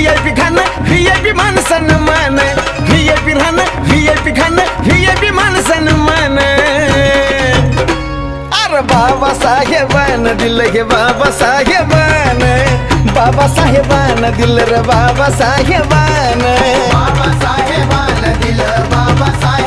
VIP खाणं VIP मान सन्मान VIP राहणं VIP खाणं VIP मान सन्मान अरे बाबासाहेबान दिलं हे बाबासाहेबान बाबासाहेबान दिलं रे बाबासाहेबान बाबासाहेबान दिलं बाबासाहेबान